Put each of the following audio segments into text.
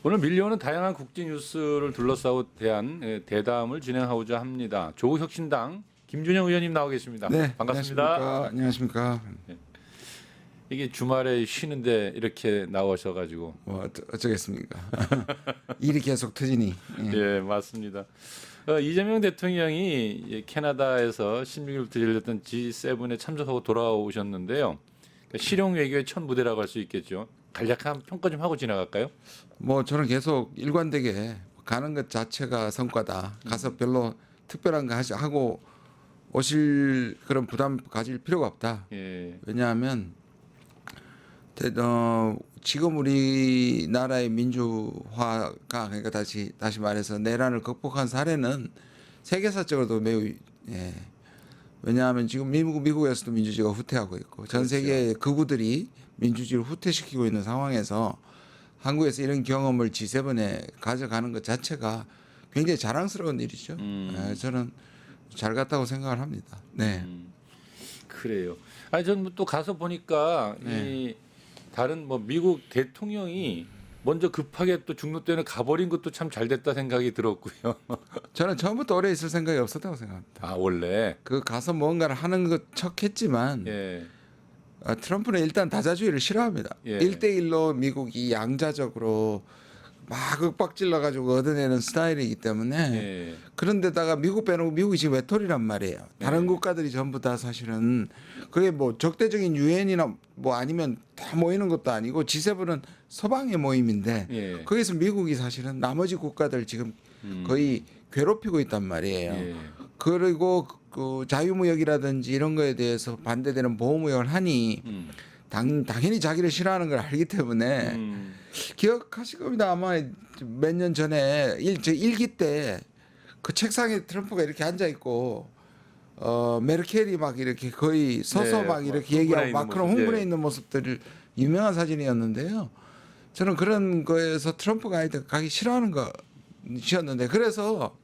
오늘 밀려오는 다양한 국제 뉴스를 둘러싸고 대한 대담을 진행하고자 합니다. 조국혁신당 김준영 의원님 나와 계십니다. 네, 반갑습니다. 안녕하십니까. 이게 주말에 쉬는데 이렇게 나오셔가지고 뭐 어쩌겠습니까. 일이 계속 터지니. 예, 맞습니다. 이재명 대통령이 캐나다에서 16일부터 열렸던 G7에 참석하고 돌아오셨는데요. 실용 외교의 첫 무대라고 할 수 있겠죠. 간략한 평가 좀 하고 지나갈까요? 뭐 저는 계속 일관되게 가는 것 자체가 성과다. 가서 별로 특별한 거 하고 오실 그런 부담 가질 필요가 없다. 예. 왜냐하면 지금 우리나라의 민주화가 그러니까 다시 말해서 내란을 극복한 사례는 세계사적으로도 매우 왜냐하면 지금 미국에서도 민주주의가 후퇴하고 있고 전 세계의 극우들이 민주주의를 후퇴시키고 있는 상황에서 한국에서 이런 경험을 G7에 가져가는 것 자체가 굉장히 자랑스러운 일이죠. 저는 잘 갔다고 생각을 합니다. 네. 그래요. 아니 저는 또 가서 보니까 이 다른 뭐 미국 대통령이 먼저 급하게 또 중로 때는 가버린 것도 참 잘 됐다 생각이 들었고요. 저는 처음부터 오래 있을 생각이 없었다고 생각합니다. 아 원래 그 가서 뭔가를 하는 것 척했지만 예. 트럼프는 일단 다자주의를 싫어합니다. 예. 1대1로 미국이 양자적으로 막 윽박질러 가지고 얻어내는 스타일이기 때문에 예. 그런데다가 미국 빼놓고 미국이 지금 외톨이란 말이에요. 다른 국가들이 전부 다 사실은 그게 뭐 적대적인 유엔이나 뭐 아니면 다 모이는 것도 아니고 G7은 서방의 모임인데 예. 거기서 미국이 사실은 나머지 국가들 지금 거의 괴롭히고 있단 말이에요. 예. 그리고 그 자유무역이라든지 이런 거에 대해서 반대되는 보호무역을 하니 당연히 자기를 싫어하는 걸 알기 때문에 기억하실 겁니다. 아마 몇 년 전에 제 일기 때 그 책상에 트럼프가 이렇게 앉아 있고 메르켈이 막 이렇게 거의 서서 네, 막 이렇게 흥분해 얘기하고 있는 마크롱 모습, 흥분해 예. 있는 모습들을 유명한 사진이었는데요. 저는 그런 거에서 트럼프가 하여튼 가기 싫어하는 것이었는데 그래서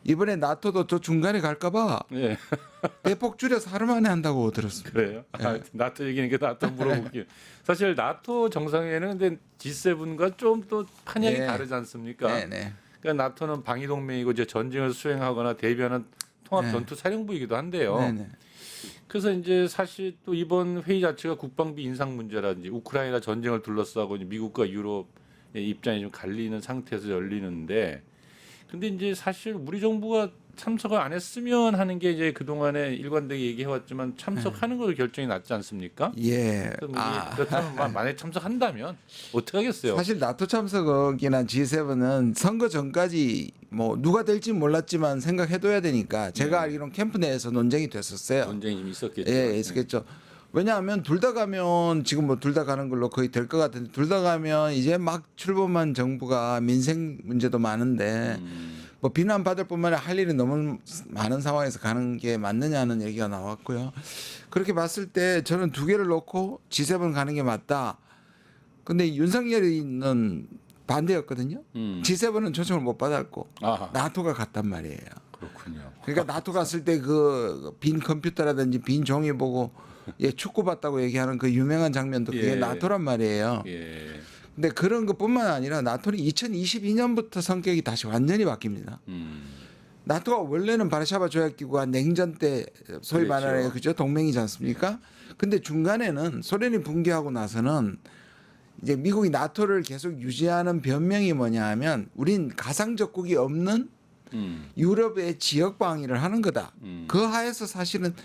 이번에 나토도 저 중간에 갈까봐 예. 대폭 줄여서 하루 만에 한다고 들었습니다. 그래요. 아, 나토 얘기니까 나토 물어볼게요. 사실 나토 정상회의는 근데 G7과 좀 또 판약이 네. 다르지 않습니까? 네네. 그러니까 나토는 방위 동맹이고 이제 전쟁을 수행하거나 대비하는 통합 네. 전투 사령부이기도 한데요. 네네. 그래서 이제 사실 또 이번 회의 자체가 국방비 인상 문제라든지 우크라이나 전쟁을 둘러싸고 이제 미국과 유럽의 입장이 좀 갈리는 상태에서 열리는데, 근데 이제 사실 우리 정부가 참석을 안 했으면 하는 게 이제 그 동안에 일관되게 얘기해왔지만 참석하는 걸로 결정이 났지 않습니까? 예. 그럼 이게 그렇다면 만약에 참석한다면 어떻게 하겠어요? 사실 나토 참석이나 G7은 선거 전까지 뭐 누가 될지 몰랐지만 생각해둬야 되니까 제가 알기로는 캠프 내에서 논쟁이 됐었어요. 논쟁이 좀 있었겠죠. 예, 있었겠죠. 왜냐하면 둘 다 가면 지금 뭐 둘 다 가는 걸로 거의 될 것 같은데 둘 다 가면 이제 막 출범한 정부가 민생 문제도 많은데 뭐 비난받을 뿐만 아니라 할 일이 너무 많은 상황에서 가는 게 맞느냐는 얘기가 나왔고요. 그렇게 봤을 때 저는 두 개를 놓고 G7 가는 게 맞다. 근데 윤석열이는 반대였거든요. G7은 초청을 못 받았고 아하. 나토가 갔단 말이에요. 그렇군요. 그러니까 나토 갔을 때 그 빈 컴퓨터라든지 빈 종이 보고 축구 봤다고 얘기하는 그 유명한 장면도 그게 예. 나토란 말이에요. 예. 근데 그런 것뿐만 아니라 나토는 2022년부터 성격이 다시 완전히 바뀝니다. 나토가 원래는 바르샤바 조약기구가 냉전 때 소위 그렇죠. 말하는 그죠 동맹이지 않습니까? 근데 중간에는 소련이 붕괴하고 나서는 이제 미국이 나토를 계속 유지하는 변명이 뭐냐 하면 우린 가상적국이 없는 유럽의 지역 방위를 하는 거다. 그 하에서 사실은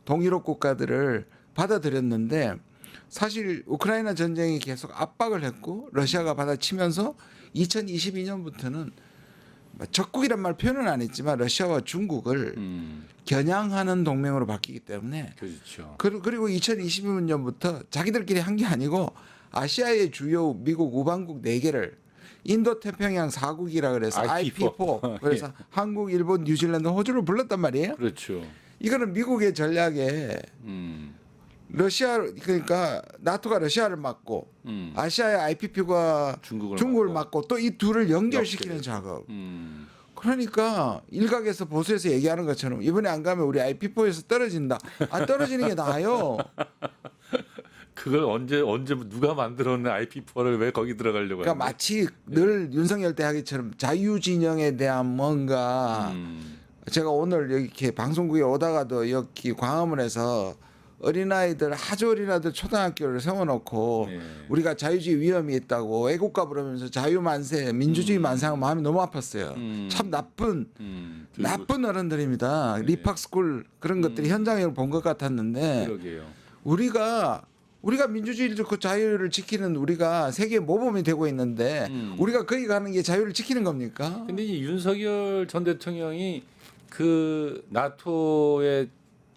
동유럽 국가들을 받아들였는데 사실 우크라이나 전쟁이 계속 압박을 했고 러시아가 받아치면서 2022년부터는 적국이란 말 표현은 안 했지만 러시아와 중국을 겨냥하는 동맹으로 바뀌기 때문에 그렇죠. 그리고 2022년부터 자기들끼리 한 게 아니고 아시아의 주요 미국 우방국 4개를 인도 태평양 4국이라 그래서 IP4 그래서 한국, 일본, 뉴질랜드, 호주를 불렀단 말이에요. 그렇죠. 이거는 미국의 전략에 러시아 그러니까 나토가 러시아를 막고 아시아의 IPP가 중국을 막고 또 이 둘을 연결시키는 작업. 그러니까 일각에서 보수에서 얘기하는 것처럼 이번에 안 가면 우리 IP4에서 떨어진다. 안 떨어지는 게 나아요. 그걸 언제 누가 만들었는 IP4를 왜 거기 들어가려고 그러니까 하는 거야? 마치 늘 윤석열 때 하기처럼 자유진영에 대한 뭔가 제가 오늘 여기 이렇게 방송국에 오다가도 여기 광화문에서 어린아이들 아주 어린아이들 초등학교를 세워놓고 네. 우리가 자유주의 위험이 있다고 애국가 부르면서 자유 만세 민주주의 만세하면 마음이 너무 아팠어요. 참 나쁜 나쁜 어른들입니다. 리팍스쿨 그런 것들이 현장을 본 것 같았는데 그러게요. 우리가 민주주의를 그 자유를 지키는 우리가 세계 모범이 되고 있는데 우리가 거기 가는 게 자유를 지키는 겁니까? 근데 이 윤석열 전 대통령이 그 나토의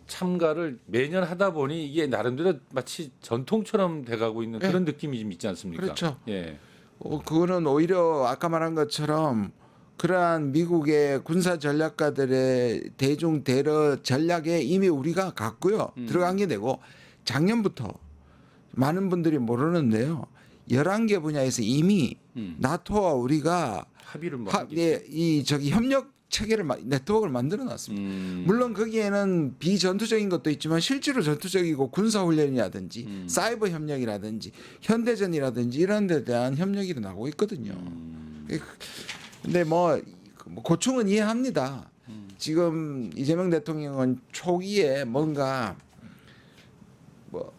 참가를 매년 하다 보니 이게 나름대로 마치 전통처럼 돼가고 있는 그런 느낌이 좀 있지 않습니까? 그렇죠. 예. 그거는 오히려 아까 말한 것처럼 그러한 미국의 군사 전략가들의 대중 대러 전략에 이미 우리가 갔고요. 들어간 게 되고 작년부터 많은 분들이 모르는데요. 11개 분야에서 이미 나토와 우리가 합의를 뭐 이 저기 협력 체계를 네트워크를 만들어 놨습니다. 물론 거기에는 비전투적인 것도 있지만 실제로 전투적이고 군사 훈련이라든지 사이버 협력이라든지 현대전이라든지 이런 데 대한 협력이 일어나고 있거든요. 근데 뭐 고충은 이해합니다. 지금 이재명 대통령은 초기에 뭔가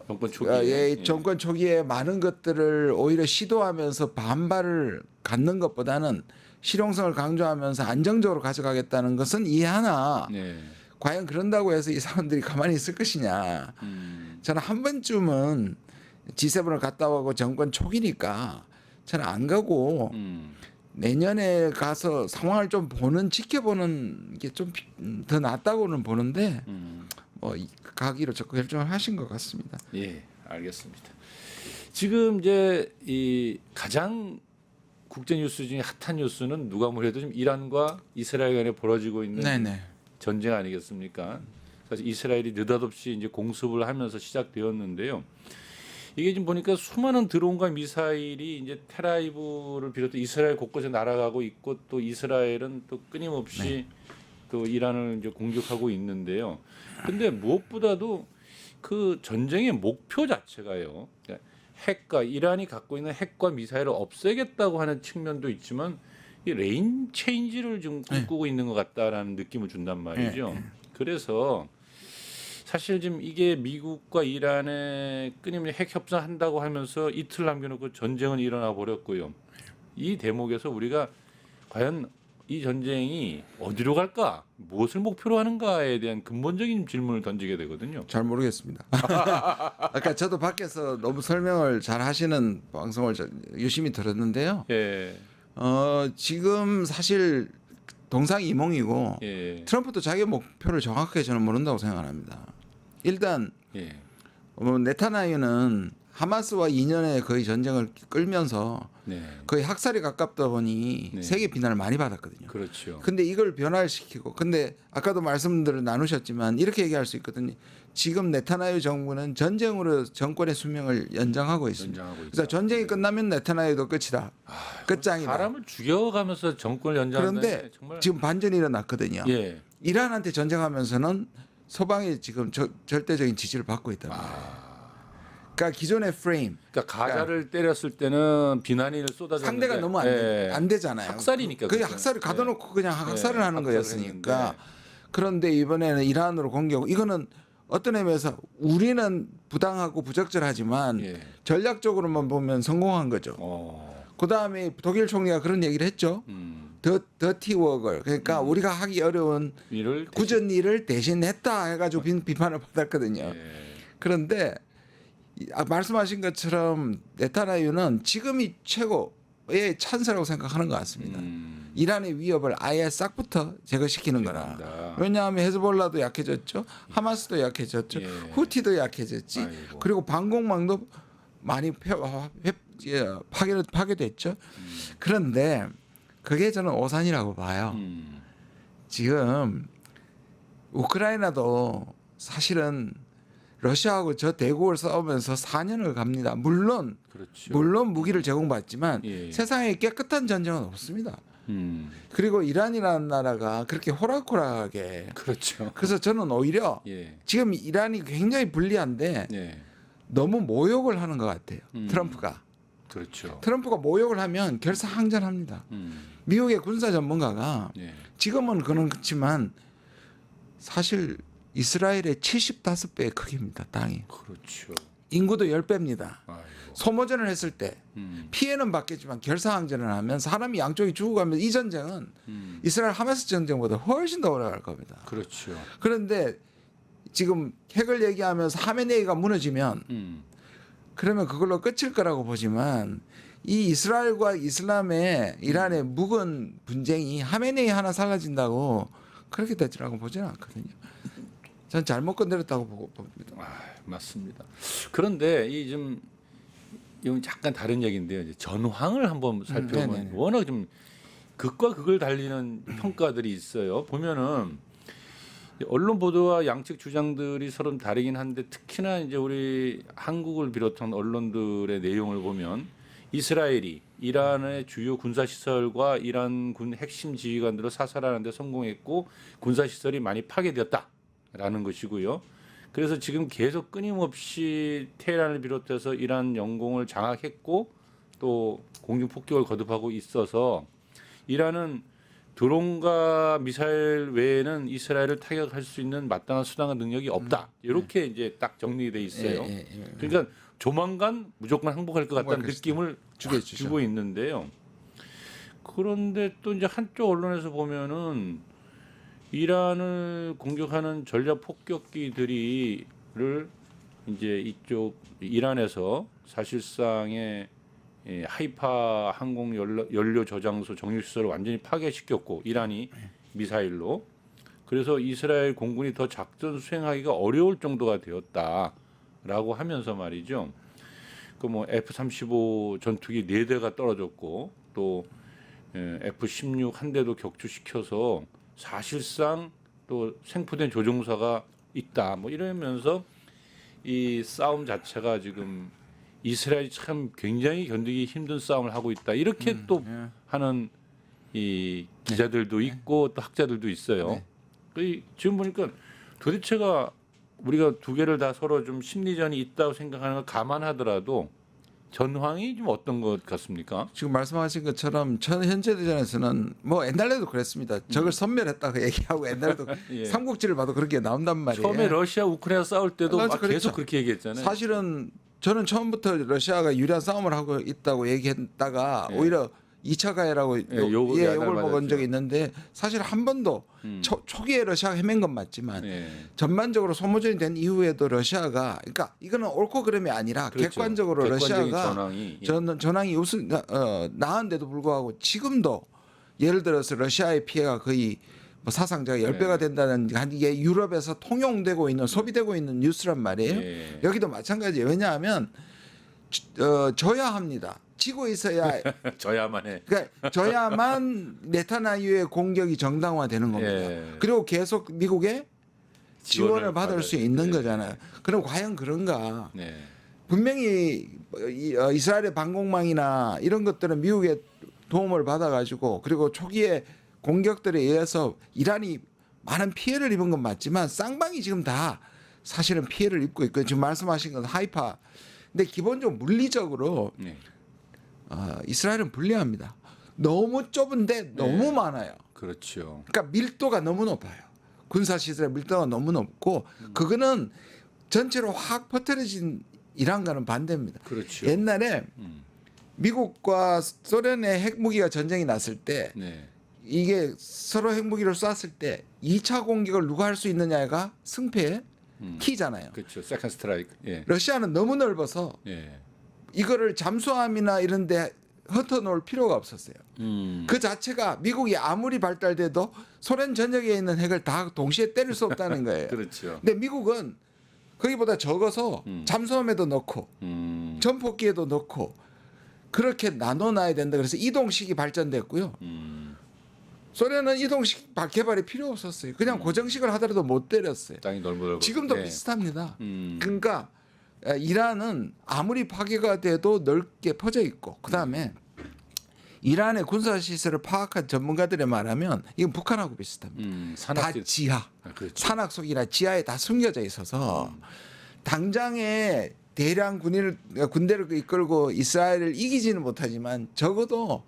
정권 초기에 정권 초기에 많은 것들을 오히려 시도하면서 반발을 갖는 것보다는 실용성을 강조하면서 안정적으로 가져가겠다는 것은 이해하나 네. 과연 그런다고 해서 이 사람들이 가만히 있을 것이냐. 저는 한 번쯤은 G7을 갔다 오고 정권 초기니까 저는 안 가고 내년에 가서 상황을 좀 지켜보는 게 좀 더 낫다고는 보는데 뭐 가기로 적극 결정을 하신 것 같습니다. 예, 알겠습니다. 지금 이제 이 가장 국제 뉴스 중에 핫한 뉴스는 누가 뭐래도 지금 이란과 이스라엘 간에 벌어지고 있는 네네. 전쟁 아니겠습니까? 사실 이스라엘이 느닷없이 이제 공습을 하면서 시작되었는데요. 이게 지금 보니까 수많은 드론과 미사일이 이제 텔아비브를 비롯해 이스라엘 곳곳에 날아가고 있고 또 이스라엘은 또 끊임없이 또 이란을 이제 공격하고 있는데요. 근데 무엇보다도 그 전쟁의 목표 자체가요. 그러니까 핵과 이란이 갖고 있는 핵과 미사일을 없애겠다고 하는 측면도 있지만 이 레인 체인지를 좀 꿈꾸고 있는 것 같다라는 느낌을 준단 말이죠. 그래서 사실 지금 이게 미국과 이란의 끊임없이 핵 협상한다고 하면서 이틀 남겨놓고 전쟁은 일어나 버렸고요. 이 대목에서 우리가 과연 이 전쟁이 어디로 갈까, 무엇을 목표로 하는가에 대한 근본적인 질문을 던지게 되거든요. 잘 모르겠습니다. 아까 저도 밖에서 너무 설명을 잘 하시는 방송을 유심히 들었는데요. 예, 지금 사실 동상이몽이고 예, 트럼프도 자기 목표를 정확하게 저는 모른다고 생각합니다. 일단 예, 네타냐후는 하마스와 2년의 거의 전쟁을 끌면서 네, 거의 학살이 가깝다 보니 네. 세계 비난을 많이 받았거든요. 그렇죠. 근데 이걸 변화시키고 근데 아까도 말씀들을 나누셨지만 이렇게 얘기할 수 있거든요. 지금 네타냐후 정부는 전쟁으로 정권의 수명을 연장하고 있습니다. 연장하고 있다. 그래서 전쟁이 끝나면 네타냐후도 끝이다. 끝장이다. 사람을 죽여가면서 정권을 연장하는 그런데 정말 지금 반전이 일어났거든요. 예, 이란한테 전쟁하면서는 서방이 지금 절대적인 지지를 받고 있다. 그러니까 기존의 프레임 그러니까 가자를 때렸을 때는 비난이 쏟아졌는데 상대가 너무 안 되잖아요. 학살이니까 그게 그죠? 학살을 가둬놓고 그냥 학살을 하는 학살을 거였으니까. 했는데. 그런데 이번에는 이란으로 공격. 이거는 어떤 의미에서 우리는 부당하고 부적절하지만 예. 전략적으로만 보면 성공한 거죠. 그 다음에 독일 총리가 그런 얘기를 했죠. 더티 워걸. 그러니까 우리가 하기 어려운 일을 굳은 일을 대신했다 해가지고 비판을 받았거든요. 예. 그런데 말씀하신 것처럼 네타냐후는 지금이 최고의 찬스라고 생각하는 것 같습니다. 이란의 위협을 아예 싹부터 제거시키는 거라. 그렇습니다. 왜냐하면 헤즈볼라도 약해졌죠. 하마스도 약해졌죠. 예. 후티도 약해졌지. 아이고. 그리고 방공망도 많이 파괴됐죠. 그런데 그게 저는 오산이라고 봐요. 지금 우크라이나도 사실은 러시아하고 저 대국을 싸우면서 4년을 갑니다. 물론 그렇죠. 무기를 제공받지만 예. 세상에 깨끗한 전쟁은 없습니다. 그리고 이란이라는 나라가 그렇게 호락호락하게 그렇죠. 그래서 저는 오히려 예. 지금 이란이 굉장히 불리한데 예. 너무 모욕을 하는 것 같아요. 음. 트럼프가. 그렇죠. 트럼프가 모욕을 하면 결사항전합니다. 미국의 군사 전문가가 예. 지금은 그렇지만 사실 이스라엘의 75배의 크기입니다. 땅이. 그렇죠. 인구도 10배입니다. 아이고. 소모전을 했을 때 음. 피해는 받겠지만 결사항전을 하면 사람이 양쪽이 죽어가면 이 전쟁은 이스라엘 하마스 전쟁보다 훨씬 더 오래 갈 겁니다. 그렇죠. 그런데 지금 핵을 얘기하면서 하메네이가 무너지면 그러면 그걸로 끝일 거라고 보지만 이 이스라엘과 이슬람의 이란의 묵은 분쟁이 하메네이 하나 살라진다고 그렇게 되지라고 보지는 않거든요. 전 잘못 건드렸다고 보고 봅니다. 아, 맞습니다. 그런데 이좀 이건 약간 다른 얘기인데요. 이제 전황을 한번 살펴보면 네네네. 워낙 좀 극과 극을 달리는 평가들이 있어요. 보면은 언론 보도와 양측 주장들이 서로 다르긴 한데 특히나 이제 우리 한국을 비롯한 언론들의 내용을 보면 이스라엘이 이란의 주요 군사 시설과 이란 군 핵심 지휘관들을 사살하는 데 성공했고 군사 시설이 많이 파괴되었다라는 것이고요. 그래서 지금 계속 끊임없이 테헤란을 비롯해서 이란 영공을 장악했고 또 공중 폭격을 거듭하고 있어서 이란은 드론과 미사일 외에는 이스라엘을 타격할 수 있는 마땅한 수단과 능력이 없다. 이렇게 이제 딱 정리돼 있어요. 그러니까 조만간 무조건 항복할 것 같다는 느낌을 주고 있는데요. 그런데 또 이제 한쪽 언론에서 보면은 이란을 공격하는 전략 폭격기들이를 이제 이쪽 이란에서 사실상의 하이파 항공 연료 저장소 정유시설을 완전히 파괴시켰고 이란이 미사일로 그래서 이스라엘 공군이 더 작전 수행하기가 어려울 정도가 되었다라고 하면서 말이죠. 그 뭐 F-35 전투기 4대가 떨어졌고 또 F-16 한 대도 격추시켜서 사실상 또 생포된 조종사가 있다. 뭐 이러면서 이 싸움 자체가 지금 이스라엘이 참 굉장히 견디기 힘든 싸움을 하고 있다. 이렇게 또 하는 이 기자들도 있고 또 학자들도 있어요. 지금 보니까 도대체가 우리가 두 개를 다 서로 좀 심리전이 있다고 생각하는 걸 감안하더라도 전황이 좀 어떤 것 같습니까? 지금 말씀하신 것처럼 전 현재 대전에서는 뭐 옛날에도 그랬습니다. 적을 섬멸했다고 얘기하고 옛날에도 예. 삼국지를 봐도 그렇게 나온단 말이에요. 처음에 러시아 우크라이나 싸울 때도 막 그렇죠. 계속 그렇게 얘기했잖아요. 사실은 저는 처음부터 러시아가 유리한 싸움을 하고 있다고 얘기했다가 예. 오히려 2차 가해라고 욕을 욕을 받았죠. 먹은 적이 있는데 사실 한 번도 초기에 러시아가 헤맨 건 맞지만 예. 전반적으로 소모전이 된 이후에도 러시아가 그러니까 이거는 옳고 그름이 아니라 그렇죠. 객관적으로 객관적인 러시아가 전황이 전황이 나은데도 불구하고 지금도 예를 들어서 러시아의 피해가 거의 뭐 사상자가 10배가 된다는 이게 유럽에서 통용되고 있는 소비되고 있는 뉴스란 말이에요. 예. 여기도 마찬가지예요. 왜냐하면 져야 합니다. 지고 있어야 져야만 해. 그러니까 져야만 네타냐후의 공격이 정당화되는 겁니다. 예. 그리고 계속 미국의 지원을 받을 수 있는 거잖아요. 그럼 과연 그런가? 네. 분명히 이스라엘의 방공망이나 이런 것들은 미국의 도움을 받아가지고 그리고 초기에 공격들에 의해서 이란이 많은 피해를 입은 건 맞지만 쌍방이 지금 다 사실은 피해를 입고 있고 지금 말씀하신 건 하이파. 근데 기본적으로 물리적으로 네. 이스라엘은 불리합니다. 너무 좁은데 너무 많아요. 그렇죠. 그러니까 밀도가 너무 높아요. 군사 시설의 밀도가 너무 높고 그거는 전체로 확 퍼뜨려진 이란과는 반대입니다. 그렇죠. 옛날에 미국과 소련의 핵무기가 전쟁이 났을 때 네. 이게 서로 핵무기를 쐈을 때 2차 공격을 누가 할 수 있느냐가 승패의 키잖아요. 그렇죠. 세컨드 스트라이크. 예. 러시아는 너무 넓어서 예. 이거를 잠수함이나 이런 데 흩어놓을 필요가 없었어요. 그 자체가 미국이 아무리 발달돼도 소련 전역에 있는 핵을 다 동시에 때릴 수 없다는 거예요. 그렇죠. 근데 미국은 거기보다 적어서 잠수함에도 넣고 전폭기에도 넣고 그렇게 나눠놔야 된다. 그래서 이동식이 발전됐고요. 소련은 이동식 개발이 필요 없었어요. 그냥 고정식을 하더라도 못 때렸어요. 땅이 넓어. 지금도 네. 비슷합니다. 그러니까 이란은 아무리 파괴가 돼도 넓게 퍼져 있고 그다음에 이란의 군사 시설을 파악한 전문가들에 말하면 이건 북한하고 비슷합니다. 다 지하, 그렇죠. 산악 속이나 지하에 다 숨겨져 있어서 당장에 대량 군대를 이끌고 이스라엘을 이기지는 못하지만 적어도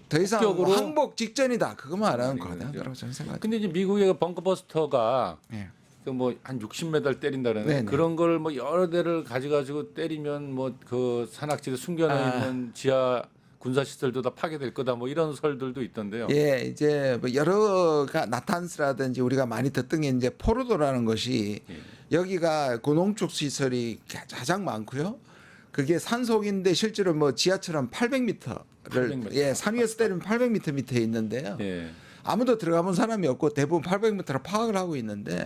더 이상 폭격으로 항복 직전이다. 그것만 알아는 아니거든요. 거라고 저는 생각합니다. 근데 이제 미국의 벙커버스터가 예. 뭐 한 60m 때린다는 네네. 그런 걸 뭐 여러 대를 가져가지고 때리면 뭐 그 산악지대 숨겨져 있는 지하 군사 시설도 다 파괴될 거다 뭐 이런 설들도 있던데요. 예, 이제 뭐 여러가 나탄스라든지 우리가 많이 듣던 게 이제 포르도라는 것이 여기가 고농축 시설이 가장 많고요. 그게 산속인데 실제로 뭐 지하철은 800m를 800m. 예, 산 위에서 때리면 800m 밑에 있는데요. 예. 아무도 들어가본 사람이 없고 대부분 800m를 파악을 하고 있는데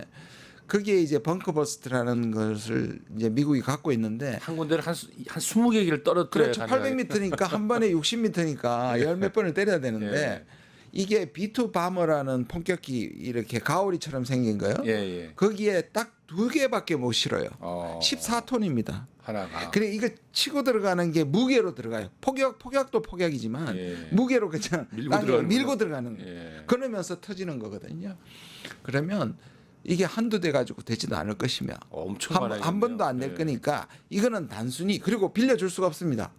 그게 이제 벙커버스트라는 것을 이제 미국이 갖고 있는데 한 군데를 한 20개 개를 떨어뜨려야 그렇죠. 800m니까 한 번에 60m니까 열 몇 번을 때려야 되는데 예. 이게 B2 바머라는 폭격기 이렇게 가오리처럼 생긴 거요. 예, 예. 거기에 딱 2개밖에 못 실어요. 어, 14톤입니다. 하나가. 그래 이거 치고 들어가는 게 무게로 들어가요. 폭격도 폭격이지만 예. 무게로 그냥 밀고 땅에 들어가는 밀고 거죠. 들어가는 거예요. 예. 그러면서 터지는 거거든요. 그러면 이게 한두 대 가지고 되지도 않을 것이며 엄청 많아요. 한 번도 안 낼 거니까 이거는 단순히 그리고 빌려줄 수가 없습니다.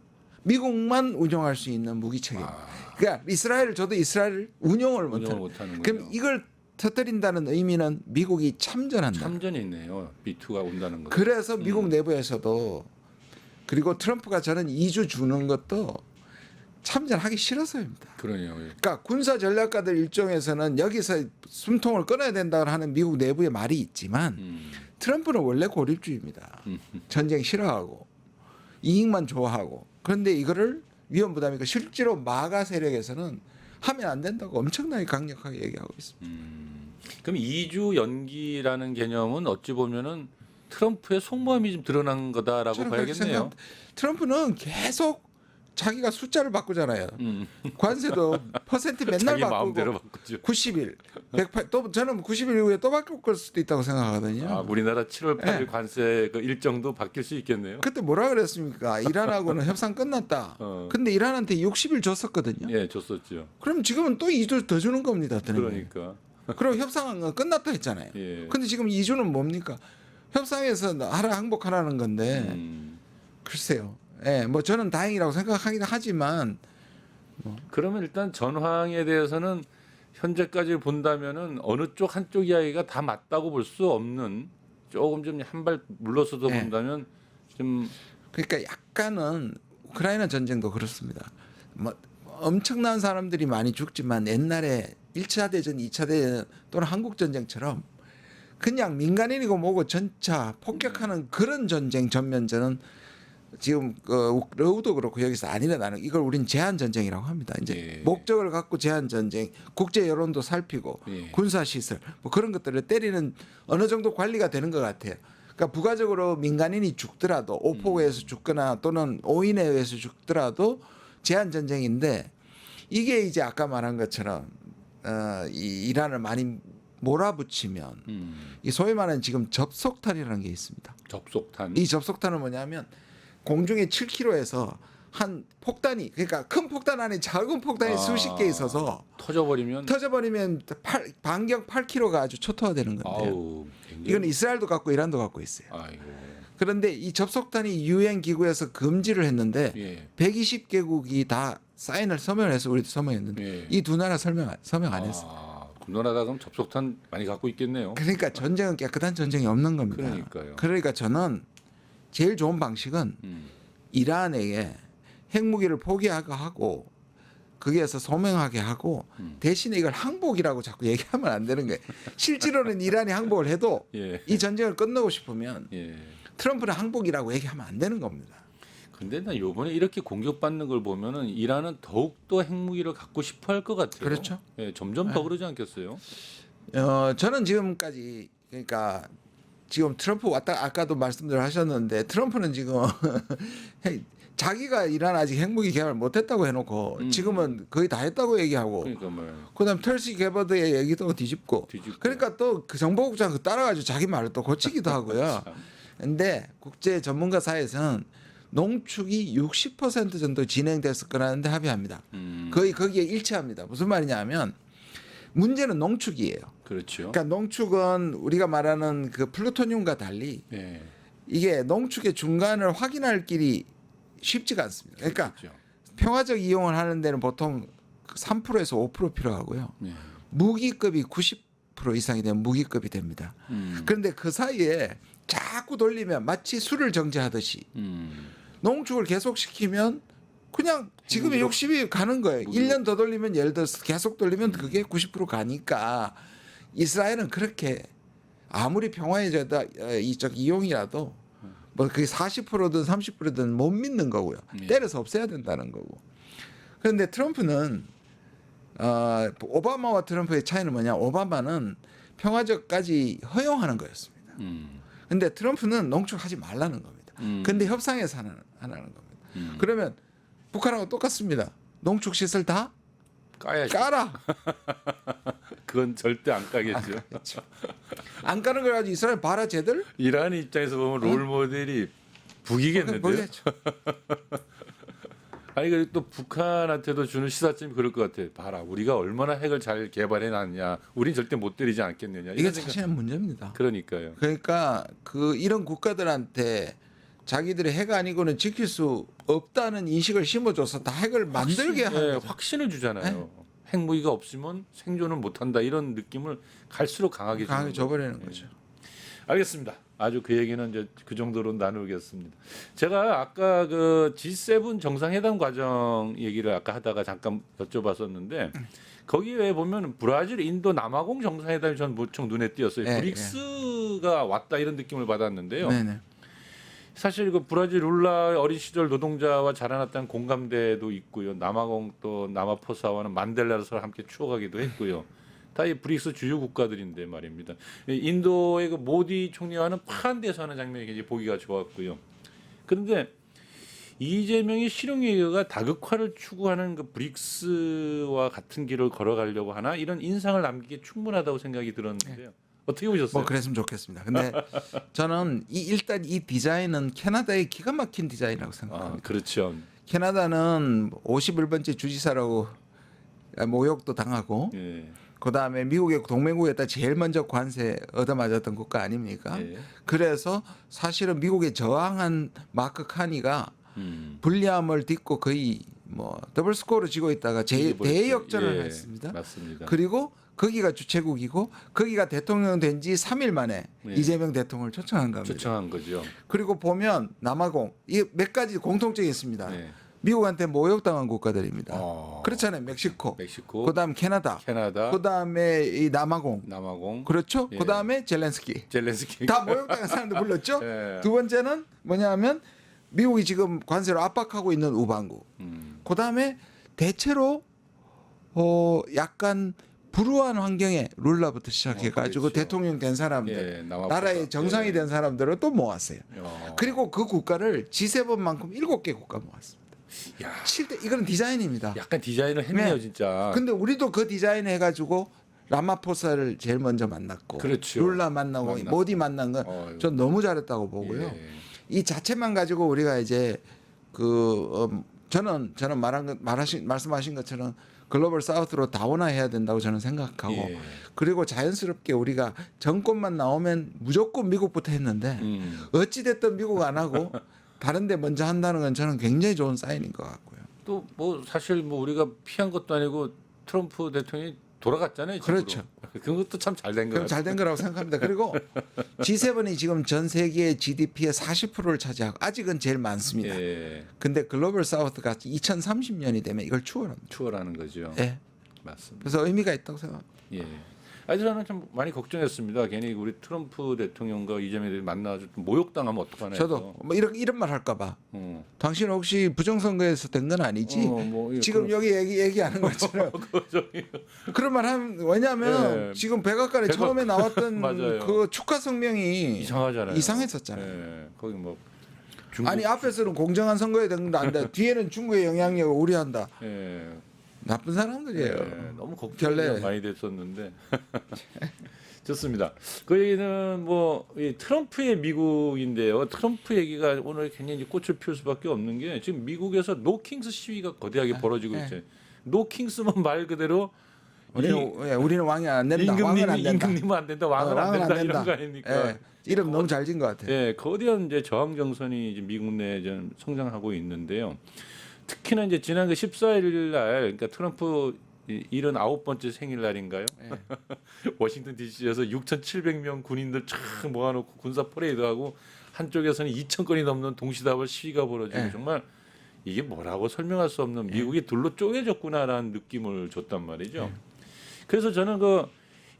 미국만 운용할 수 있는 무기체계입니다. 그러니까 이스라엘을 저도 이스라엘을 운용을 운영을 못하는. 못하는 그럼 거죠. 이걸 터뜨린다는 의미는 미국이 참전한다. 참전이 있네요. B2가 온다는 거. 그래서 미국 내부에서도 그리고 트럼프가 저는 2주 주는 것도 참전하기 싫어서입니다. 그러네요. 그러니까 군사 전략가들 일종에서는 여기서 숨통을 끊어야 된다고 하는 미국 내부의 말이 있지만 트럼프는 원래 고립주의입니다. 전쟁 싫어하고 이익만 좋아하고 그런데 이거를 위험 부담이니까 실제로 마가 세력에서는 하면 안 된다고 엄청나게 강력하게 얘기하고 있습니다. 그럼 2주 연기라는 개념은 어찌 보면은 트럼프의 속마음이 좀 드러난 거다라고 저는 그렇게 봐야겠네요. 생각합니다. 트럼프는 계속 자기가 숫자를 바꾸잖아요. 관세도 퍼센트 맨날 자기 바꾸고 마음대로 바꾸죠. 90일, 108, 또 저는 90일 이후에 또 바꿀 수도 있다고 생각하거든요. 아, 우리나라 7월 8일 네. 관세 그 일정도 바뀔 수 있겠네요. 그때 뭐라 그랬습니까? 이란하고는 협상 끝났다. 어. 근데 이란한테 60일 줬었거든요. 예, 줬었죠. 그럼 지금은 또 2주 더 주는 겁니다. 그러니까. 그리고 협상은 끝났다 했잖아요. 예. 근데 지금 2주는 뭡니까? 협상에서 하라 항복하라는 건데 글쎄요. 예, 뭐 저는 다행이라고 생각하긴 하지만 그러면 일단 전황에 대해서는 현재까지 본다면은 어느 쪽 한쪽 이야기가 다 맞다고 볼 수 없는 조금 좀 한 발 물러서서 네. 본다면 좀 그러니까 약간은 우크라이나 전쟁도 그렇습니다. 뭐 엄청난 사람들이 많이 죽지만 옛날에 1차 대전, 2차 대전 또는 한국 전쟁처럼 그냥 민간인이고 뭐고 전차 폭격하는 그런 전쟁 전면전은 지금 러우도 그렇고 여기서 안 일어나는 이걸 우린 제한 전쟁이라고 합니다. 이제 예. 목적을 갖고 제한 전쟁, 국제 여론도 살피고 예. 군사 시설 뭐 그런 것들을 때리는 어느 정도 관리가 되는 것 같아요. 그러니까 부가적으로 민간인이 죽더라도 오폭에 의해서 죽거나 또는 오인에 의해서 죽더라도 제한 전쟁인데 이게 이제 아까 말한 것처럼 이 이란을 많이 몰아붙이면 이 소위 말하는 지금 접속탄이라는 게 있습니다. 접속탄. 이 접속탄은 뭐냐면 공중에 7km에서 한 폭탄이 그러니까 큰 폭탄 안에 작은 폭탄이 수십 개 있어서 터져버리면 터져버리면 반경 8km가 아주 초토화되는 건데요. 아우 굉장히 이건 이스라엘도 갖고 이란도 갖고 있어요. 아이고 그런데 이 접속탄이 유엔 기구에서 금지를 했는데 예. 120개국이 다 사인을 서명을 해서 우리도 서명했는데 예. 이 두 나라 서명 안 했어. 아, 군노나다 그럼 접속탄 많이 갖고 있겠네요. 그러니까 전쟁은 깨끗한 전쟁이 없는 겁니다. 그러니까요. 그러니까 저는 제일 좋은 방식은 이란에게 핵무기를 포기하게 하고 거기에서 소명하게 하고 대신에 이걸 항복이라고 자꾸 얘기하면 안 되는 거예요. 실제로는 이란이 항복을 해도 예. 이 전쟁을 끝내고 싶으면 예. 트럼프는 항복이라고 얘기하면 안 되는 겁니다. 근데 나 요번에 이렇게 공격받는 걸 보면은 이란은 더욱더 핵무기를 갖고 싶어 할 것 같아요. 그렇죠. 예, 점점 더 그러지 않겠어요? 저는 지금까지 그러니까 지금 트럼프 왔다 아까도 말씀들 하셨는데 트럼프는 지금 자기가 이란 아직 핵무기 개발 못했다고 해놓고 지금은 거의 다 했다고 얘기하고 그러니까 뭐 그다음 털시 게버드의 얘기도 뒤집고 그러니까 또 그 정보국장 그 따라가지고 자기 말을 또 고치기도 하고요. 근데 국제 전문가 사이에서는 농축이 60% 정도 진행됐을 거라는데 합의합니다. 거의 거기에 일치합니다. 무슨 말이냐면 문제는 농축이에요. 그렇죠. 그러니까 농축은 우리가 말하는 그 플루토늄과 달리 예. 이게 농축의 중간을 확인할 길이 쉽지가 않습니다. 그러니까 그렇죠. 평화적 이용을 하는 데는 보통 3%에서 5% 필요하고요. 예. 무기급이 90% 이상이 되면 무기급이 됩니다. 그런데 그 사이에 자꾸 돌리면 마치 술을 정지하듯이 농축을 계속시키면 그냥 지금의 60이 가는 거예요. 무기로. 1년 더 돌리면 예를 들어서 계속 돌리면 그게 90% 가니까 이스라엘은 그렇게 아무리 평화해져도 이쪽 이용이라도 뭐 그게 40%든 30%든 못 믿는 거고요. 예. 때려서 없애야 된다는 거고. 그런데 트럼프는 오바마와 트럼프의 차이는 뭐냐? 오바마는 평화적까지 허용하는 거였습니다. 근데 트럼프는 농축하지 말라는 겁니다. 근데 협상에서 하라는 겁니다. 그러면 북한하고 똑같습니다. 농축 시설 다 까야지. 까라. 그건 절대 안 까겠죠. 안 까는 걸 가지고 이스라엘 봐라 쟤들. 이란 입장에서 보면 롤 모델이 북이겠는데요. 보겠죠. 아니 그리고 또 북한한테도 주는 시사점이 그럴 것 같아. 봐라, 우리가 얼마나 핵을 잘 개발해 놨냐. 우린 절대 못 때리지 않겠느냐. 이게 이런 생각- 사실은 문제입니다. 그러니까요. 그러니까 그 이런 국가들한테 자기들의 핵 아니고는 지킬 수 없다는 인식을 심어줘서 다 핵을 만들게 하는 예, 거죠. 확신을 주잖아요. 핵무기가 없으면 생존을 못한다 이런 느낌을 갈수록 강하게 강하게 주는 거죠. 줘버리는 거죠. 알겠습니다. 아주 그 얘기는 이제 그 정도로 나누겠습니다. 제가 아까 그 G7 정상회담 과정 얘기를 아까 하다가 잠깐 여쭤봤었는데 거기에 보면 브라질, 인도, 남아공 정상회담이 전 무척 눈에 띄었어요. 네, 브릭스가 왔다 이런 느낌을 받았는데요. 네네. 사실 그 브라질 룰라 어린 시절 노동자와 자라났다는 공감대도 있고요. 남아공 또 남아포사와는 만델라를 함께 추억하기도 했고요. 다 이 브릭스 주요 국가들인데 말입니다. 인도의 그 모디 총리와는 파란데서 하는 장면이 굉장히 보기가 좋았고요. 그런데 이재명이 실용외교가 다극화를 추구하는 그 브릭스와 같은 길을 걸어가려고 하나 이런 인상을 남기기에 충분하다고 생각이 들었는데요. 어떻게 보셨어요? 뭐 그랬으면 좋겠습니다. 근데 저는 일단 이 디자인은 캐나다의 기가 막힌 디자인이라고 생각합니다. 그렇죠. 캐나다는 51번째 주지사라고 모욕도 당하고 예. 그다음에 미국의 동맹국에다 제일 먼저 관세 얻어맞았던 국가 아닙니까? 예. 그래서 사실은 미국에 저항한 마크 카니가 불리함을 딛고 거의 뭐 더블 스코어를 지고 있다가 대역전을 예, 했습니다. 맞습니다. 그리고 거기가 주최국이고 거기가 대통령 된 지 3일 만에 예. 이재명 대통령을 초청한 겁니다. 초청한 거죠. 그리고 보면 남아공 이게 몇 가지 공통점이 있습니다. 네. 미국한테 모욕당한 국가들입니다. 어. 그렇잖아요. 멕시코, 멕시코, 그다음 캐나다, 캐나다, 그다음에 이 남아공, 남아공, 그렇죠. 예. 그다음에 젤렌스키 젤렌스키. 다 모욕당한 사람들 불렀죠. 예. 두 번째는 뭐냐면 미국이 지금 관세로 압박하고 있는 우방국. 그다음에 대체로 약간 불우한 환경에 룰라부터 시작해가지고 그렇죠. 대통령 된 사람들, 예, 남아포사. 나라의 정상이 예. 된 사람들을 또 모았어요. 어. 그리고 그 국가를 G7만큼 7개 국가 모았습니다. 야, 7대 이거는 디자인입니다. 약간 디자인을 했네요, 네. 진짜. 근데 우리도 그 디자인 해가지고 라마포사를 제일 먼저 만났고, 그렇죠. 룰라 만나고 모디 만난 건 전 너무 잘했다고 보고요. 예. 이 자체만 가지고 우리가 이제 저는 말씀하신 것처럼 글로벌 사우스로 다원화해야 된다고 저는 생각하고 예. 그리고 자연스럽게 우리가 정권만 나오면 무조건 미국부터 했는데 어찌 됐든 미국 안 하고 다른데 먼저 한다는 건 저는 굉장히 좋은 사인인 것 같고요. 또 뭐 사실 뭐 우리가 피한 것도 아니고 트럼프 대통령이 돌아갔잖아요. 집으로. 그렇죠. 그것도 참 잘 된 그럼 거예요. 잘 된 거라고 생각합니다. 그리고 G7이 지금 전 세계 GDP의 40%를 차지하고 아직은 제일 많습니다. 예. 근데 글로벌 사우스가 2030년이 되면 이걸 추월합니다. 추월하는 거죠. 예. 맞습니다. 그래서 의미가 있다고 생각합니다. 예. 아니 저는 좀 많이 걱정했습니다. 괜히 우리 트럼프 대통령과 이재명이 만나서 모욕당하면 어떡하나 해서. 저도 뭐 이런 말 할까봐. 어. 당신 혹시 부정선거에서 된 건 아니지? 뭐, 예, 지금 여기 얘기하는 것처럼 그런 말 하면 왜냐하면 예. 지금 백악관에 처음에 나왔던 맞아요. 그 축하 성명이 이상하잖아요. 이상했었잖아요. 예. 거기 뭐 중국 아니 앞에서는 공정한 선거에 된 건 안다. 뒤에는 중국의 영향력을 우려한다. 예. 나쁜 사람들이에요. 예. 너무 걱정이 결례. 많이 됐었는데 좋습니다. 그 얘기는 뭐 이 트럼프의 미국인데요. 트럼프 얘기가 오늘 굉장히 꽃을 피울 수밖에 없는 게 지금 미국에서 노킹스 시위가 거대하게 벌어지고 네. 있죠. 노킹스면 말 그대로 우리는 왕이 안 된다. 왕은 안 된다. 임금님은 안 된다. 왕은 안 된다. 이런 거 아닙니까? 예, 이름 너무 잘 지은 것 같아요. 예, 거대한 이제 저항 정선이 이제 미국 내에 좀 성장하고 있는데요. 특히나 이제 지난 그 14일 날, 그러니까 트럼프 79번째 생일날인가요? 예. 워싱턴 D.C.에서 6,700명 군인들 쫙 모아놓고 군사 퍼레이드하고 한쪽에서는 2,000건이 넘는 동시다발 시위가 벌어지고 예. 정말 이게 뭐라고 설명할 수 없는 미국이 둘로 쪼개졌구나라는 느낌을 줬단 말이죠. 예. 그래서 저는 그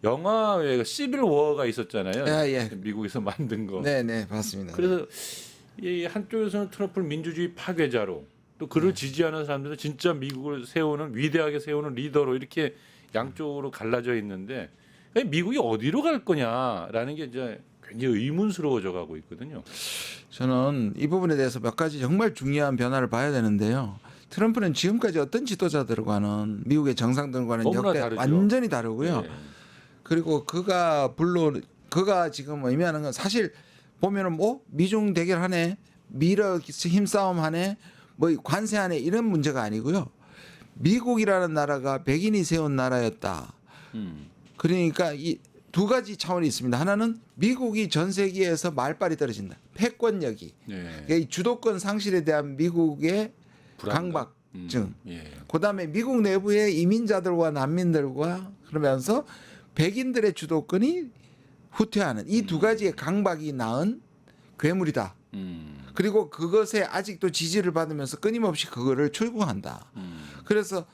영화에 시빌 워가 있었잖아요. 예, 예. 미국에서 만든 거. 네, 네, 맞습니다. 그래서 이 한쪽에서는 트럼프를 민주주의 파괴자로 또 그를 지지하는 사람들은 진짜 미국을 세우는 위대하게 세우는 리더로 이렇게 양쪽으로 갈라져 있는데 미국이 어디로 갈 거냐라는 게 이제 굉장히 의문스러워져 가고 있거든요. 저는 이 부분에 대해서 몇 가지 정말 중요한 변화를 봐야 되는데요. 트럼프는 지금까지 어떤 지도자들과는 미국의 정상들과는 너무나 역대 다르죠. 완전히 다르고요. 예. 그리고 그가 지금 의미하는 건 사실 보면은 뭐 미중 대결하네, 미러 힘싸움하네, 뭐 관세하네 이런 문제가 아니고요. 미국이라는 나라가 백인이 세운 나라였다. 그러니까 이 두 가지 차원이 있습니다. 하나는 미국이 전 세계에서 말빨이 떨어진다. 패권력이. 예. 이 주도권 상실에 대한 미국의 불안감. 강박증. 예. 그다음에 미국 내부의 이민자들과 난민들과 그러면서 백인들의 주도권이 후퇴하는 이 두 가지의 강박이 낳은 괴물이다. 그리고 그것에 아직도 지지를 받으면서 끊임없이 그거를 추구한다. 그래서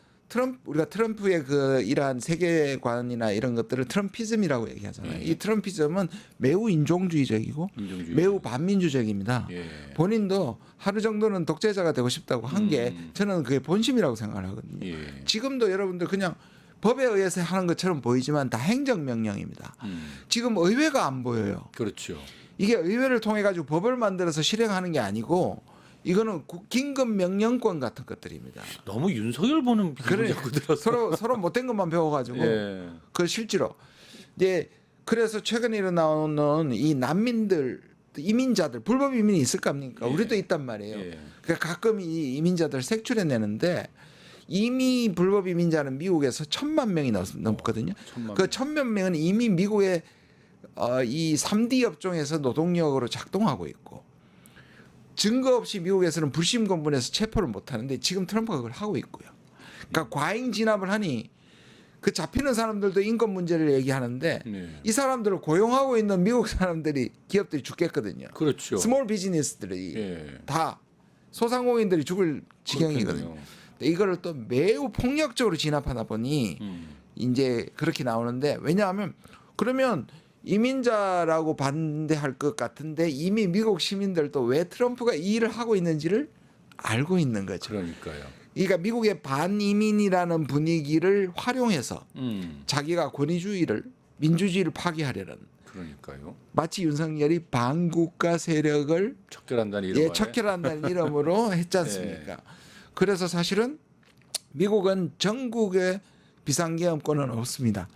우리가 트럼프의 그 이러한 세계관이나 이런 것들을 트럼피즘이라고 얘기하잖아요. 이 트럼피즘은 매우 인종주의적이고 매우 반민주적입니다. 예. 본인도 하루 정도는 독재자가 되고 싶다고 한 게 저는 그게 본심이라고 생각을 하거든요. 예. 지금도 여러분들 그냥 법에 의해서 하는 것처럼 보이지만 다 행정명령입니다. 지금 의회가 안 보여요. 그렇죠. 이게 의회를 통해 가지고 법을 만들어서 실행하는 게 아니고 이거는 긴급 명령권 같은 것들입니다. 너무 윤석열 보는 기분이 자꾸 들어서. 서로 못된 것만 배워가지고 예. 그 실제로 이제 그래서 최근에 일어나오는 이 난민들 이민자들 불법 이민이 있을 겁니까? 예. 우리도 있단 말이에요. 예. 그러니까 가끔 이 이민자들 색출해내는데 이미 불법 이민자는 미국에서 1,000만 명이 넘거든요. 1,000만 그 1,000만 명은 이미 미국의 이 3D 업종에서 노동력으로 작동하고 있고 증거 없이 미국에서는 불심 검문해서 체포를 못 하는데 지금 트럼프가 그걸 하고 있고요. 그러니까 과잉 진압을 하니 그 잡히는 사람들도 인권 문제를 얘기하는데 네. 이 사람들을 고용하고 있는 미국 사람들이 기업들이 죽겠거든요. 그렇죠. 스몰 비즈니스들이 예. 다 소상공인들이 죽을 지경이거든요. 그렇겠네요. 근데 이거를 또 매우 폭력적으로 진압하다 보니 이제 그렇게 나오는데 왜냐하면 그러면 이민자라고 반대할 것 같은데 이미 미국 시민들도 왜 트럼프가 이 일을 하고 있는지를 알고 있는 거죠. 그러니까요. 그러니까 미국의 반이민이라는 분위기를 활용해서 자기가 권위주의를 민주주의를 파괴하려는 그러니까요. 마치 윤석열이 반국가 세력을 척결한다는 이름. 척결한다는 이름으로 했지 않습니까? 그래서 사실은 미국은 전국에 비상계엄권은 없습니다.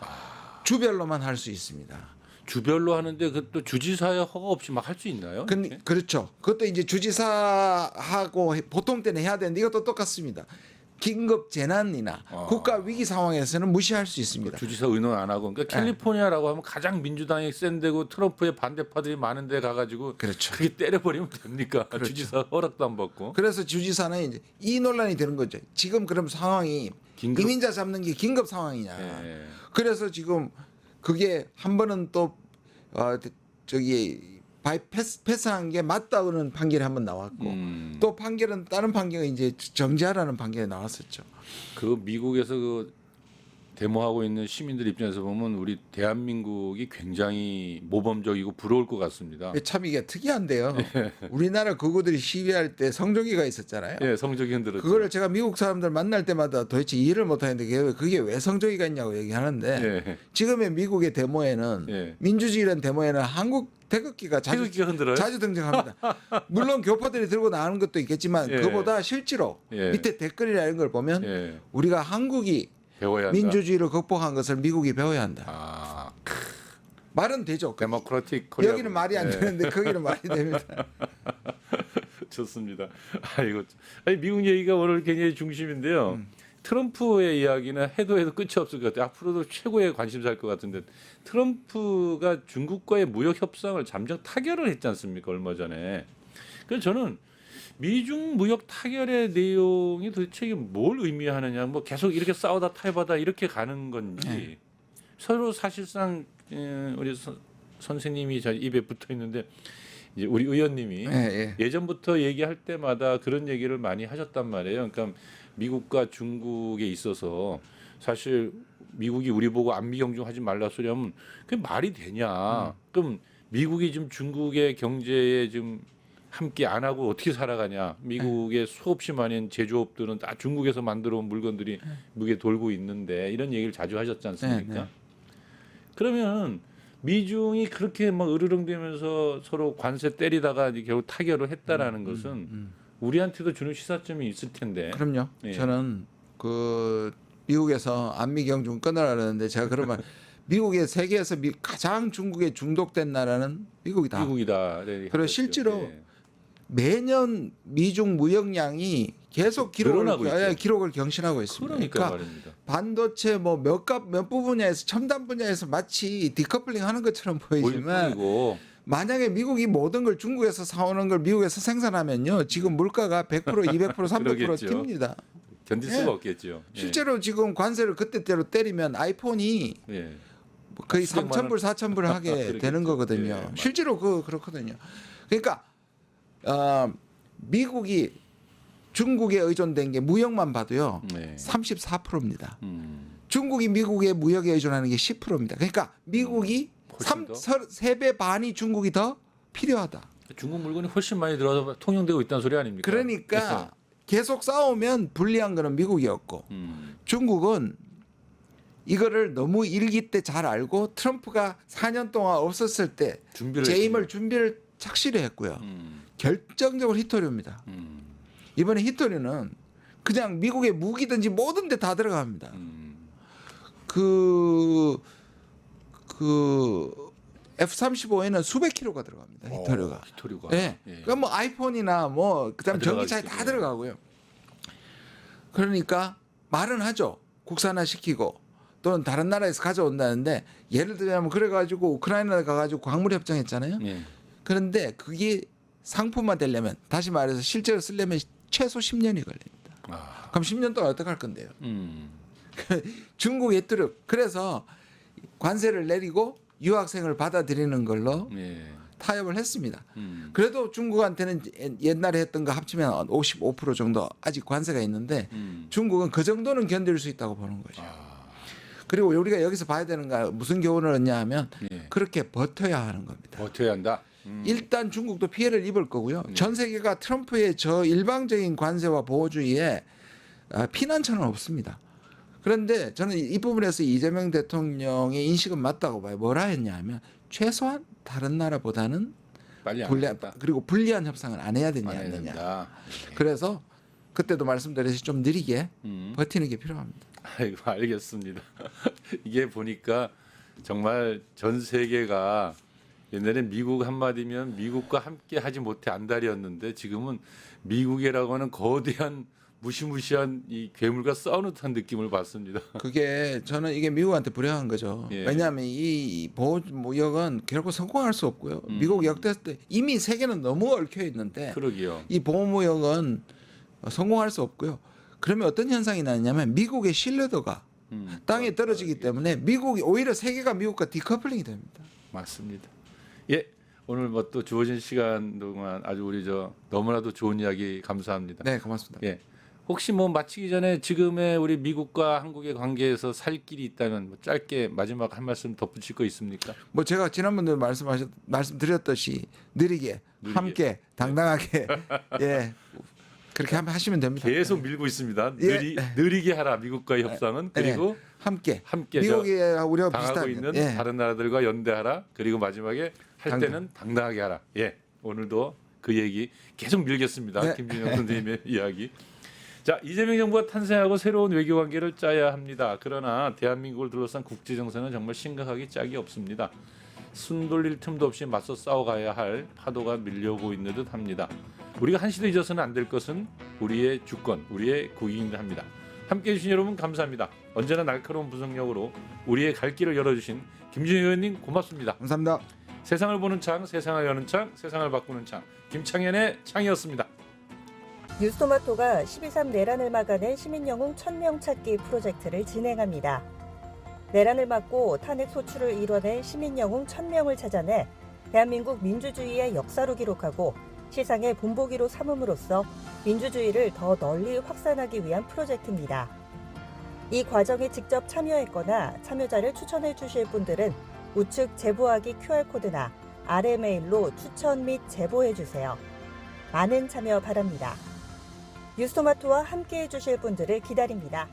주별로만 할 수 있습니다. 주별로 하는데 그 또 주지사의 허가 없이 막 할 수 있나요? 근데 그렇죠. 그것도 이제 주지사하고 보통 때는 해야 되는데 이것도 똑같습니다. 긴급 재난이나 국가 위기 상황에서는 무시할 수 있습니다. 주지사 의논 안 하고 그러니까 캘리포니아라고 하면 가장 민주당이 센데고 트럼프의 반대파들이 많은데 가가지고 그렇죠. 그게 때려버리면 됩니까? 주지사 허락도 안 받고. 그래서 주지사는 이제 이 논란이 되는 거죠. 지금 그럼 상황이 긴급? 이민자 잡는 게 긴급 상황이냐. 예. 그래서 지금 그게 한 번은 또 저기 패스한 게 맞다는 판결이 한 번 나왔고 또 판결은 다른 판결이 이제 정지하라는 판결이 나왔었죠. 그 미국에서 그 데모하고 있는 시민들 입장에서 보면 우리 대한민국이 굉장히 모범적이고 부러울 것 같습니다. 참 이게 특이한데요. 우리나라 그거들이 시위할 때 성조기가 있었잖아요. 예, 성적이 흔들었죠. 그거를 제가 미국 사람들 만날 때마다 도대체 이해를 못하는데 그게 왜 성조기가 있냐고 얘기하는데 예. 지금의 미국의 데모에는 예. 민주주의라는 데모에는 한국 태극기가 태극기가 흔들어요? 자주 등장합니다. 물론 교포들이 들고 나오는 것도 있겠지만 예. 그보다 실제로 예. 밑에 댓글이나 이런 걸 보면 예. 우리가 한국이 배워야 한다. 민주주의를 극복한 것을 미국이 배워야 한다. 아, 말은 되죠. 데모크라틱 코리아. 여기는 말이 안 되는데 거기는 말이 됩니다. 좋습니다. 아이고, 아니, 미국 얘기가 오늘 굉장히 중심인데요. 트럼프의 이야기는 해도 끝이 없을 것 같아요. 앞으로도 최고의 관심사일 것 같은데 트럼프가 중국과의 무역 협상을 잠정 타결을 했지 않습니까? 얼마 전에. 그래서 저는 미중 무역 타결의 내용이 도대체 이게 뭘 의미하느냐, 뭐 계속 이렇게 싸우다 타협하다 이렇게 가는 건지 네. 서로 사실상 우리 선생님이 저 입에 붙어 있는데 이제 우리 의원님이 예, 예. 예전부터 얘기할 때마다 그런 얘기를 많이 하셨단 말이에요. 그러니까 미국과 중국에 있어서 사실 미국이 우리 보고 안미 경중하지 말라 소리 하면 그게 말이 되냐? 그럼 미국이 지금 중국의 경제에 지금 함께 안 하고 어떻게 살아가냐? 미국의 수없이 많은 제조업들은 다 중국에서 만들어 온 물건들이 미국에 돌고 있는데 이런 얘기를 자주 하셨지 않습니까? 네, 네. 그러면 미중이 그렇게 막 으르렁대면서 서로 관세 때리다가 이제 결국 타결을 했다라는 것은 우리한테도 주는 시사점이 있을 텐데. 그럼요. 예. 저는 그 미국에서 안미 경중 끊으라 그러는데 제가 그러면 미국의 세계에서 가장 중국에 중독된 나라는 미국이다. 미국이다. 네, 그리고 그렇죠. 실제로 예. 매년 미중 무역량이 계속 늘어나고 있죠. 기록을 경신하고 있습니다. 그러니까 말입니다. 반도체 뭐 몇 분야에서 첨단 분야에서 마치 디커플링 하는 것처럼 보이지만 보이고 만약에 미국이 모든 걸 중국에서 사오는 걸 미국에서 생산하면요. 지금 물가가 100%, 200%, 300% 그러겠죠. 튑니다. 견딜 예. 수가 없겠죠. 예. 실제로 지금 관세를 그때대로 때리면 아이폰이 예. 거의 수백만 3,000불, 4,000불 하게 그러겠죠. 되는 거거든요. 예, 맞아요. 실제로 그렇거든요. 그러니까 미국이 중국에 의존된 게 무역만 봐도요. 네. 34%입니다. 음. 중국이 미국의 무역에 의존하는 게 10%입니다. 그러니까 미국이 훨씬 더? 3배 반이 중국이 더 필요하다. 중국 물건이 훨씬 많이 들어서 통용되고 있다는 소리 아닙니까? 그러니까 계속 싸우면 불리한 거는 미국이었고 중국은 이거를 너무 일기 때 잘 알고 트럼프가 4년 동안 없었을 때 준비를 재임을 준비를 착실히 했고요. 결정적으로 히토류입니다. 이번에 히토류는 그냥 미국의 무기든지 뭐든 데 다 들어갑니다. 그 F-35에는 수백 킬로가 들어갑니다. 히토류가. 히토류가. 예. 그러니까 뭐 아이폰이나 뭐 그다음 다 전기차에 들어가겠죠. 다 들어가고요. 그러니까 말은 하죠. 국산화시키고 또는 다른 나라에서 가져온다는데 예를 들면 그래가지고 우크라이나 가가지고 광물 협정했잖아요. 예. 그런데 그게 상품화 되려면 다시 말해서 실제로 쓰려면 최소 10년이 걸립니다. 아. 그럼 10년 동안 어떻게 할 건데요? 음. 중국 예트륵 그래서 관세를 내리고 유학생을 받아들이는 걸로 예. 타협을 했습니다. 그래도 중국한테는 옛날에 했던 거 합치면 55% 정도 아직 관세가 있는데 중국은 그 정도는 견딜 수 있다고 보는 거죠. 그리고 우리가 여기서 봐야 되는 거 무슨 교훈을 얻냐 하면 예. 그렇게 버텨야 하는 겁니다. 버텨야 한다. 일단 중국도 피해를 입을 거고요. 전 세계가 트럼프의 저 일방적인 관세와 보호주의에 피난처는 없습니다. 그런데 저는 이 부분에서 이재명 대통령의 인식은 맞다고 봐요. 뭐라 했냐 하면 최소한 다른 나라보다는 빨리 안 불리한, 하겠다. 그리고 불리한 협상을 안 해야 되냐 안 해야 안 되냐. 된다. 그래서 그때도 말씀드렸듯이 좀 느리게 버티는 게 필요합니다. 아이고 알겠습니다. 이게 보니까 정말 전 세계가 옛날엔 미국 한마디면 미국과 함께 하지 못해 안달이었는데 지금은 미국이라고 하는 거대한 무시무시한 이 괴물과 싸우는 듯한 느낌을 받습니다. 그게 저는 이게 미국한테 불행한 거죠. 예. 왜냐하면 이 보호 무역은 결국 성공할 수 없고요. 미국 역대 때 이미 세계는 너무 얽혀 있는데 그러게요. 이 보호 무역은 성공할 수 없고요. 그러면 어떤 현상이 나냐면 미국의 신뢰도가 땅에 떨어지기 때문에 미국이 오히려 세계가 미국과 디커플링이 됩니다. 맞습니다. 예, 오늘 뭐 또 주어진 시간 동안 아주 우리 저 너무나도 좋은 이야기 감사합니다. 네, 고맙습니다. 예, 혹시 뭐 마치기 전에 지금의 우리 미국과 한국의 관계에서 살 길이 있다면 뭐 짧게 마지막 한 말씀 덧붙일 거 있습니까? 뭐 제가 지난번에 말씀드렸듯이 느리게 함께 당당하게 예 그렇게 하시면 됩니다. 계속 밀고 있습니다. 예. 느리게 하라 미국과의 협상은 그리고 함께 함께 미국이 우리가 당하고 비슷한 있는 예. 다른 나라들과 연대하라. 그리고 마지막에 할 때는 당당하게 하라. 예, 오늘도 그 얘기 계속 밀겠습니다. 네. 김준영 선생님의 이야기. 자, 이재명 정부가 탄생하고 새로운 외교 관계를 짜야 합니다. 그러나 대한민국을 둘러싼 국제 정세는 정말 심각하게 짝이 없습니다. 숨 돌릴 틈도 없이 맞서 싸워가야 할 파도가 밀려오고 있는 듯합니다. 우리가 한시도 잊어서는 안 될 것은 우리의 주권, 우리의 국익입니다. 함께해 주신 여러분 감사합니다. 언제나 날카로운 분석력으로 우리의 갈 길을 열어주신 김준희 의원님 고맙습니다. 감사합니다. 세상을 보는 창, 세상을 여는 창, 세상을 바꾸는 창, 김창현의 창이었습니다. 뉴스토마토가 12.3 내란을 막아낸 시민영웅 1000명 찾기 프로젝트를 진행합니다. 내란을 막고 탄핵 소추를 이뤄낸 시민영웅 1000명을 찾아내 대한민국 민주주의의 역사로 기록하고 시상의 본보기로 삼음으로써 민주주의를 더 널리 확산하기 위한 프로젝트입니다. 이 과정에 직접 참여했거나 참여자를 추천해 주실 분들은 우측 제보하기 QR코드나 아래 메일로 추천 및 제보해 주세요. 많은 참여 바랍니다. 뉴스토마토와 함께해 주실 분들을 기다립니다.